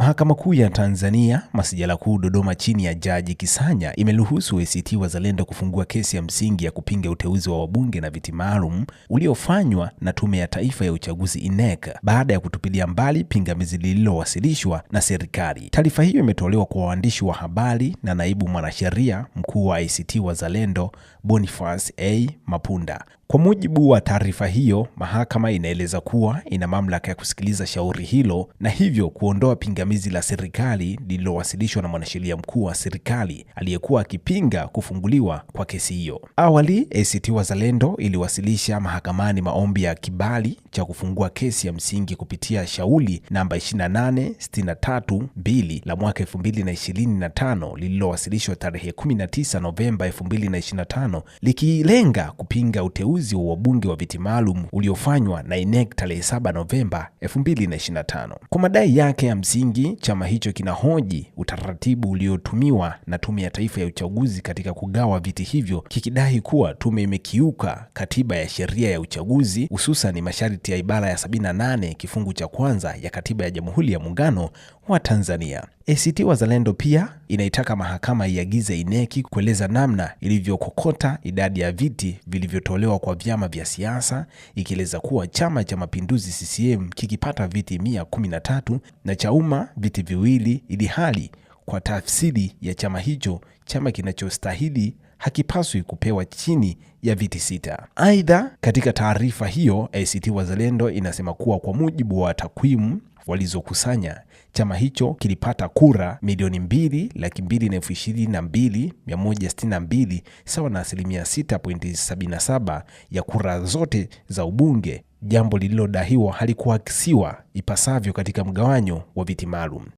Mahakama Kuu ya Tanzania, Masjala Kuu Dodoma chini ya Jaji Kisanya imeruhusu ACT Wazalendo kufungua kesi ya msingi ya kupinga uteuzi wa wabunge na viti maalum uliofanywa na Tume ya Taifa ya Uchaguzi INEC baada ya kutupilia mbali pingamizi lililowasilishwa na serikali. Taarifa hiyo imetolewa kwa waandishi wa habari na naibu mwanasheria mkuu wa ACT Wazalendo Boniface A. Mapunda. Kwa mujibu wa taarifa hiyo, mahakama inaeleza kuwa ina mamlaka ya kusikiliza shauri hilo na hivyo kuondoa pingamizi la serikali lililowasilishwa na mwanasheria mkuu wa serikali aliyekuwa akipinga kufunguliwa kwa kesi hiyo. Awali, ACT Wazalendo iliwasilisha mahakamani maombi ya kibali cha kufungua kesi ya msingi kupitia shauri namba 2863/2 la mwaka 2025 lililowasilishwa tarehe 19 Novemba 2025 likilenga kupinga uteuzi wa wabunge wa viti maalum uliofanywa na INEC tarehe 7 Novemba 2025. Kwa madai yake ya msingi, chama hicho kinahoji utaratibu uliotumiwa na Tume ya Taifa ya Uchaguzi katika kugawa viti hivyo, kikidai kuwa tume imekiuka katiba ya sheria ya uchaguzi, hususan masharti ya ibara ya 78 kifungu cha kwanza ya Katiba ya Jamhuri ya Muungano wa Tanzania. ACT Wazalendo pia inaitaka mahakama iagize INEC kueleza namna ilivyokokota idadi ya viti vilivyotolewa kwa vyama vya siasa, ikieleza kuwa Chama cha Mapinduzi CCM kikipata viti 113 na Chauma viti 2, ili hali kwa tafsiri ya chama hicho, chama kinachostahili hakipaswi kupewa chini ya viti 6. Aidha, katika taarifa hiyo, ACT Wazalendo inasema kuwa kwa mujibu wa takwimu walizokusanya, chama hicho kilipata kura 2,222,162 sawa na 6.77% ya kura zote za ubunge, jambo lililodaiwa halikuakisiwa ipasavyo katika mgawanyo wa viti maalum.